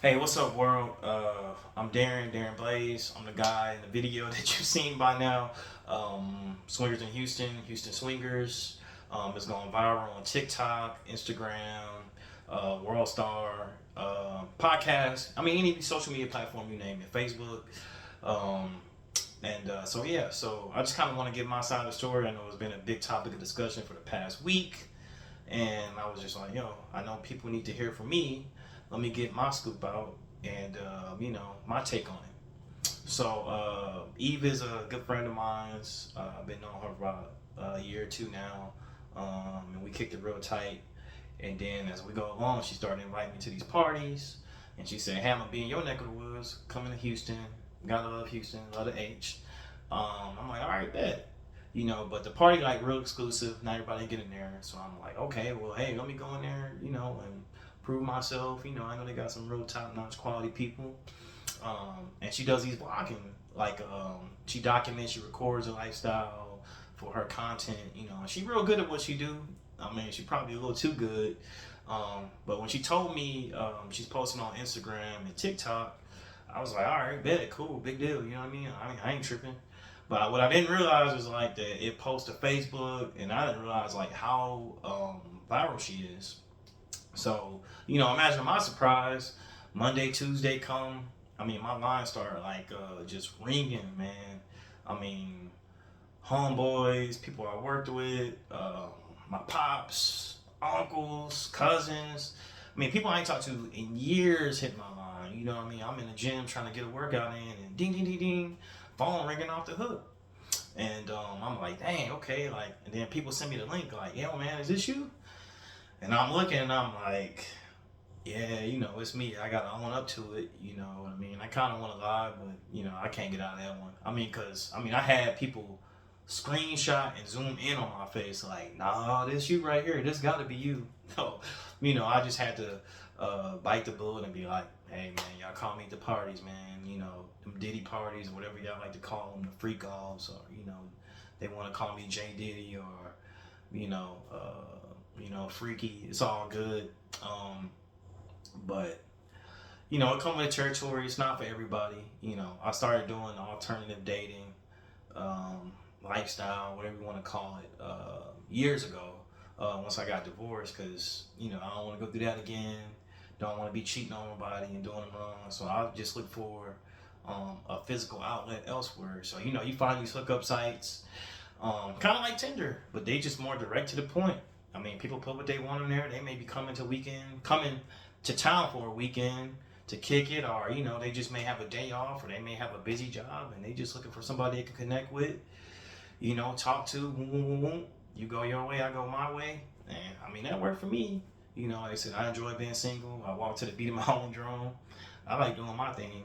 Hey, what's up, world? I'm Darren Blaze. I'm the guy in the video that you've seen by now. Swingers in Houston Swingers. It's going viral on TikTok, Instagram, World Star, podcast. I mean, any social media platform you name it, Facebook. Um, so I just kind of want to give my side of the story. I know it's been a big topic of discussion for the past week. And I was just like, I know people need to hear from me. Let me get my scoop out and, my take on it. So, Eve is a good friend of mine. I've been knowing her for about a year or two now. And we kicked it real tight. And then as we go along, she started inviting me to these parties. And she said, hey, I'm going to be in your neck of the woods, coming to Houston. Gotta love Houston, love the H. I'm like, all right, bet. But the party like real exclusive. Not everybody get in there, so I'm like, okay, well, hey, let me go in there, and prove myself. I know they got some real top notch quality people. And she does these vlogging, like she documents, she records her lifestyle for her content. And she real good at what she do. I mean, she probably a little too good. But when she told me she's posting on Instagram and TikTok, I was like, all right, bet, cool, big deal. You know what I mean? I ain't tripping. But what I didn't realize was like that it posts to Facebook, and I didn't realize like how viral she is. So imagine my surprise. Monday, Tuesday come. I mean, my line started like just ringing, man. I mean, homeboys, people I worked with, my pops, uncles, cousins. I mean, people I ain't talked to in years hit my line. You know what I mean? I'm in the gym trying to get a workout in, and ding, ding, ding, ding, phone ringing off the hook. And I'm like, dang, okay. Like, and then people send me the link, like, yo, man, is this you? And I'm looking, and I'm like, yeah, it's me. I got to own up to it. You know what I mean? I kind of want to lie, but, I can't get out of that one. I mean, I had people screenshot and zoom in on my face, like, nah, this you right here. This got to be you. So, I just had to bite the bullet and be like, hey, man, y'all call me at the parties, man. Them Diddy parties or whatever y'all like to call them, the freak offs, or, they want to call me J Diddy or, freaky. It's all good. But it comes with the territory. It's not for everybody. I started doing alternative dating, lifestyle, whatever you want to call it, years ago. Once I got divorced, because I don't want to go through that again. Don't want to be cheating on nobody and doing them wrong. So I just look for a physical outlet elsewhere. So you find these hookup sites, kind of like Tinder, but they just more direct to the point. I mean, people put what they want in there. They may be coming to town for a weekend to kick it, or they just may have a day off, or they may have a busy job, and they just looking for somebody they can connect with, talk to. Boom, boom, boom, boom. You go your way, I go my way, and I mean that worked for me. Like I said, I enjoy being single. I walk to the beat of my own drum. I like doing my thing,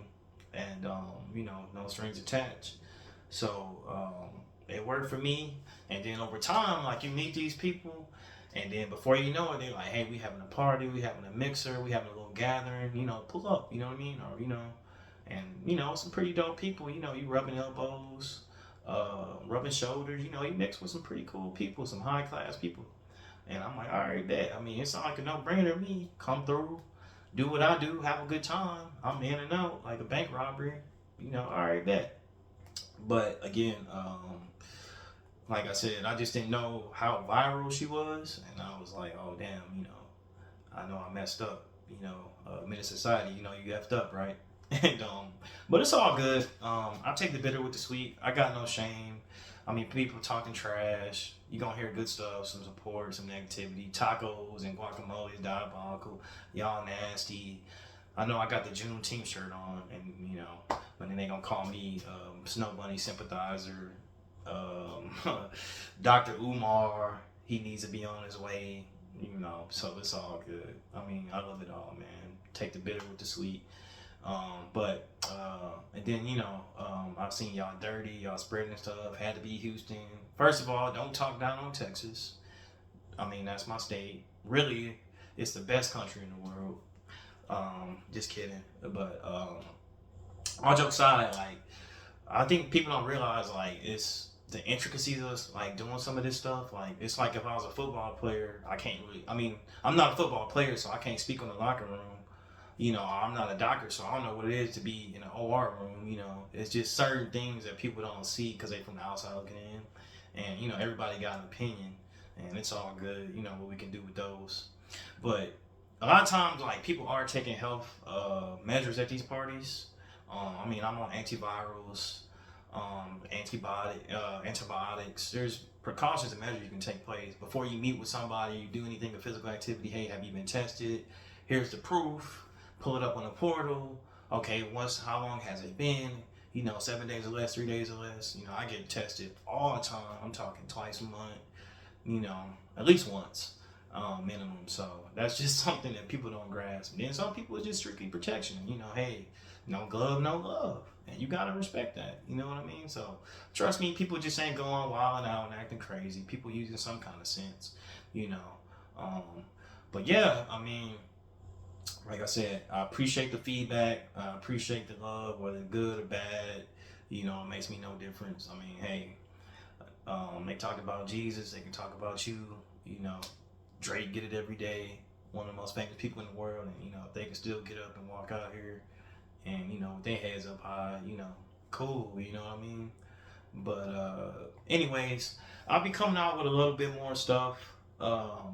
and no strings attached. So it worked for me. And then over time, like you meet these people, and then before you know it, they're like, hey, we having a party, we having a mixer, we having a little gathering, pull up, you know what I mean? Or, and, some pretty dope people, you rubbing elbows, rubbing shoulders, you mix with some pretty cool people, some high class people. And I'm like, all right, bet. I mean, it sounds like a no brainer to me. Come through, do what I do, have a good time. I'm in and out like a bank robbery, all right, bet. But again, like I said, I just didn't know how viral she was, and I was like, oh damn, I know I messed up, minute society, you effed up, right? And but it's all good. I take the bitter with the sweet. I got no shame. I mean, people talking trash. You gonna hear good stuff, some support, some negativity. Tacos and guacamole is diabolical. Y'all nasty. I know I got the Juneteenth shirt on, and but then they gonna call me Snow Bunny sympathizer. Dr. Umar, he needs to be on his way. So it's all good. I mean, I love it all, man. Take the bitter with the sweet. And then I've seen y'all dirty, y'all spreading stuff. Had to be Houston. First of all, don't talk down on Texas. I mean, that's my state. Really, it's the best country in the world. Just kidding. But all jokes aside, like I think people don't realize like it's the intricacies of like doing some of this stuff. Like it's like if I was a football player, I can't really. I mean, I'm not a football player, so I can't speak on the locker room. You know, I'm not a doctor, so I don't know what it is to be in an OR room. You know, it's just certain things that people don't see because they from the outside looking in, and you know, everybody got an opinion, and it's all good. You know what we can do with those, but a lot of times, like people are taking health measures at these parties. I mean, I'm on antivirals, antibiotics. There's precautions and measures you can take place before you meet with somebody. You do anything of physical activity. Hey, have you been tested? Here's the proof. Pull it up on the portal. Okay, how long has it been? You know, 7 days or less, 3 days or less. You know, I get tested all the time. I'm talking twice a month. You know, at least once. Minimum. So that's just something that people don't grasp. And then some people it's just strictly protection. You know, hey, no glove, no love, and you gotta respect that. You know what I mean? So trust me, people just ain't going wild out and acting crazy. People using some kind of sense. You know, um, but yeah, I mean, like I said, I appreciate the feedback. I appreciate the love, whether good or bad. You know, it makes me no difference. I mean, hey, they talked about Jesus. They can talk about you. You know, Drake get it every day. One of the most famous people in the world, and you know if they can still get up and walk out here, and you know with their heads up high, you know, cool. You know what I mean? But anyways, I'll be coming out with a little bit more stuff.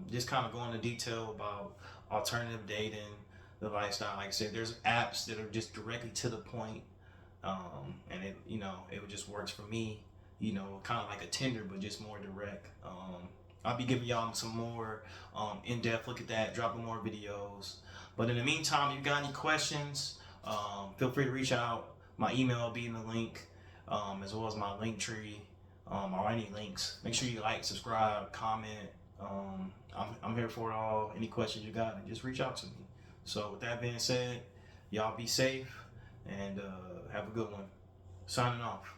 Just kind of going into detail about alternative dating, the lifestyle. Like I said, there's apps that are just directly to the point, and it just works for me. You know, kind of like a Tinder, but just more direct. I'll be giving y'all some more in-depth look at that, dropping more videos. But in the meantime, if you got any questions, feel free to reach out. My email will be in the link, as well as my link tree, or any links. Make sure you like, subscribe, comment. I'm here for it all. Any questions you got, just reach out to me. So with that being said, y'all be safe and have a good one. Signing off.